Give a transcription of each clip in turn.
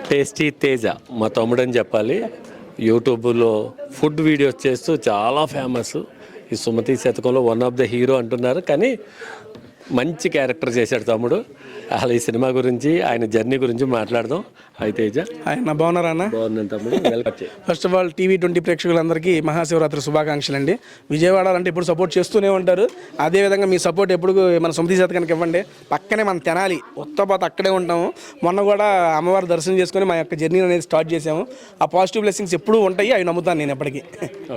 Tasty Teja మా తమ్ముడని చెప్పాలి. యూట్యూబ్లో ఫుడ్ వీడియోస్ చేస్తూ చాలా ఫేమస్. ఈ సుమతి శతకంలో వన్ ఆఫ్ ద హీరో అంటున్నారు, కానీ మంచి క్యారెక్టర్ చేశాడు తమ్ముడు. అసలు ఈ సినిమా గురించి, ఆయన జర్నీ గురించి మాట్లాడదాం. హాయ్ తేజ. ఆయన బాగున్నారా అన్న? బాగున్నాను తమ్ముడు. Welcome. First of all TV20 ప్రేక్షకులందరికీ మహాశివరాత్రి శుభాకాంక్షలు అండి. విజయవాడ అంటే ఇప్పుడు సపోర్ట్ చేస్తూనే ఉంటారు. అదేవిధంగా మీ సపోర్ట్ ఎప్పుడు మన సుమతి శతకానికి ఇవ్వండి. పక్కనే మనం తెనాలి ఉత్తపాత అక్కడే ఉంటాము. మొన్న కూడా అమ్మవారి దర్శనం చేసుకుని మా యొక్క జర్నీ అనేది స్టార్ట్ చేసాము. ఆ పాజిటివ్ బ్లెస్సింగ్స్ ఎప్పుడూ ఉంటాయి, అవి నమ్ముతాను నేను ఎప్పటికీ.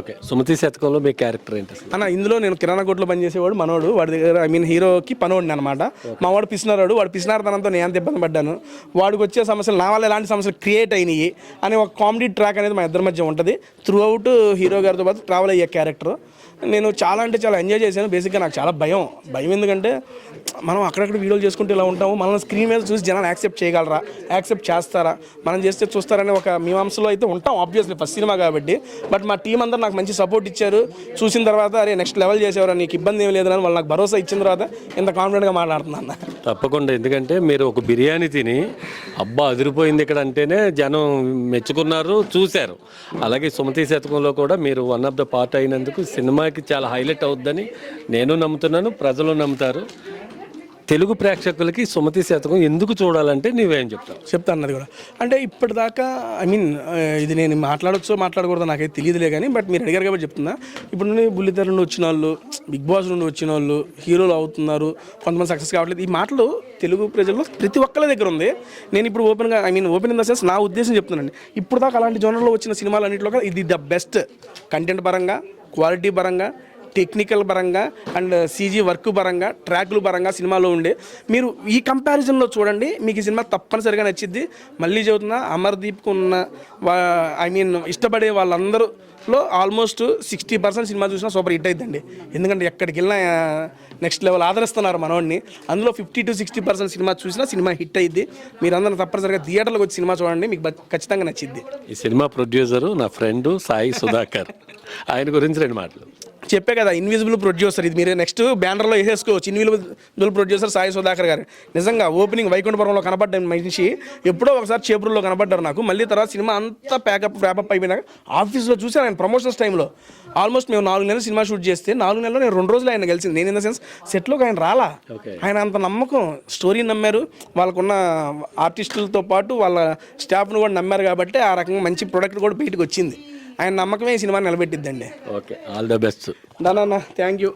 ఓకే, సుమతి శతకంలో మీ క్యారెక్టర్ ఏంటి అన్న? ఇందులో నేను కిరాణా కొట్లో పనిచేసేవాడు మనోడు, వాడి దగ్గర హీరోకి పనోడిని అనమాట. మా వాడు పిసినారాడు, వాడు పిసినారతనంతో నేను ఎంత ఇబ్బంది పడ్డాను, వాడికి వచ్చే సమస్యలు నా వల్ల ఎలాంటి సమస్యలు క్రియేట్ అయినాయి అనే ఒక కామెడీ ట్రాక్ అనేది మా ఇద్దరి మధ్య ఉంటుంది. త్రూ అవుట్ హీరో గారితో పాటు ట్రావెల్ అయ్యే క్యారెక్టర్ నేను చాలా అంటే చాలా ఎంజాయ్ చేశాను. బేసిక్గా నాకు చాలా భయం ఎందుకంటే మనం అక్కడక్కడ వీడియోలు చేసుకుంటూ ఇలా ఉంటాము, మనల్ని స్క్రీన్ మీద చూసి జనాలు యాక్సెప్ట్ చేయగలరా, యాక్సెప్ట్ చేస్తారా, మనం చేస్తే చూస్తారనే ఒక మీమాంసలో అయితే ఉంటాం ఆబ్వియస్లీ ఫస్ట్ సినిమా కాబట్టి. బట్ మా టీం అందరూ నాకు మంచి సపోర్ట్ ఇచ్చారు. చూసిన తర్వాత అరే నెక్స్ట్ లెవెల్ చేసేవారు, నీకు ఇబ్బంది ఏం లేదని వాళ్ళు నాకు భరోసా ఇచ్చిన తర్వాత ఇంత కాన్ఫిడెంట్గా మాట్లాడుతున్నాను. తప్పకుండా, ఎందుకంటే మీరు ఒక బిర్యానీ తిని అబ్బా అదిరిపోయింది ఇక్కడ అంటేనే జనం మెచ్చుకున్నారు, చూశారు. అలాగే సుమతి శతకంలో కూడా మీరు వన్ ఆఫ్ ద పార్ట్ అయినందుకు సినిమాకి చాలా హైలైట్ అవుద్దని నేను నమ్ముతున్నాను, ప్రజలు నమ్ముతారు. తెలుగు ప్రేక్షకులకి సుమతి శతకం ఎందుకు చూడాలంటే నువ్వేం చెప్తాను అన్నది కూడా అంటే ఇప్పటిదాకా ఇది నేను మాట్లాడొచ్చో మాట్లాడకూడదో నాకైతే తెలియదులే కానీ, బట్ మీరు అడిగారు కాబట్టి చెప్తున్నా. ఇప్పుడు బుల్లితెర నుండి వచ్చిన వాళ్ళు, బిగ్ బాస్ నుండి వచ్చిన వాళ్ళు హీరోలు అవుతున్నారు, కొంతమంది సక్సెస్ కావట్లేదు. ఈ మాటలు తెలుగు ప్రజల్లో ప్రతి ఒక్కరి దగ్గర ఉంది. నేను ఇప్పుడు ఓపెన్గా ఓపెన్ ఇన్ ద సెన్స్ నా ఉద్దేశం చెప్తున్నానండి. ఇప్పుడు దాకా అలాంటి జోనర్లో వచ్చిన సినిమాలు అన్నింటిలో ఇది ద బెస్ట్. కంటెంట్ పరంగా, క్వాలిటీ పరంగా, టెక్నికల్ పరంగా అండ్ CG వర్క్ పరంగా, ట్రాక్లు పరంగా సినిమాలో ఉండే మీరు ఈ కంపారిజన్లో చూడండి, మీకు ఈ సినిమా తప్పనిసరిగా నచ్చిద్ది. మళ్ళీ చెబుతున్నా, అమర్దీప్కు ఉన్న ఇష్టపడే వాళ్ళందరూలో ఆల్మోస్ట్ 60% సినిమా చూసినా సూపర్ హిట్ అయిద్దండి. ఎందుకంటే ఎక్కడికి వెళ్ళినా నెక్స్ట్ లెవెల్ ఆదరిస్తున్నారు మనోడిని. అందులో 50 to 60% సినిమా చూసినా సినిమా హిట్ అయ్యిద్ది. మీరందరూ తప్పనిసరిగా థియేటర్లకు వచ్చి సినిమా చూడండి, మీకు ఖచ్చితంగా నచ్చిద్ది. ఈ సినిమా ప్రొడ్యూసరు నా ఫ్రెండ్ సాయి సుధాకర్. ఆయన గురించి 2 మాటలు చెప్పే కదా, ఇన్విజిబుల్ ప్రొడ్యూసర్. ఇది మీరు నెక్స్ట్ బ్యానర్లో వేసేసుకోవచ్చు, ఇన్విజిబుల్ ప్రొడ్యూసర్ సాయి సుధాకర్ గారు. నిజంగా ఓపెనింగ్ వైకుంఠపురంలో కనబడ్డ మనిషి ఎప్పుడో ఒకసారి చేపురులో కనబడ్డారు నాకు. మళ్ళీ తర్వాత సినిమా అంతా ర్యాపప్ అయిపోయినాక ఆఫీస్లో చూసాను ఆయన ప్రమోషన్స్ టైంలో. ఆల్మోస్ట్ మేము 4 నెలలు సినిమా షూట్ చేస్తే 4 నెలల్లో నేను 2 రోజులు ఆయన కలిసింది. నేను ఇన్ ద సెన్స్ సెట్లోకి ఆయన రాలా. ఆయన అంత నమ్మకం, స్టోరీని నమ్మారు, వాళ్ళకున్న ఆర్టిస్టులతో పాటు వాళ్ళ స్టాఫ్ను కూడా నమ్మారు కాబట్టి ఆ రకంగా మంచి ప్రొడక్ట్ కూడా బయటకు వచ్చింది. ఆయన నమ్మకమే ఈ సినిమా నిలబెట్టిద్దండి. Okay, all the best. Thank you.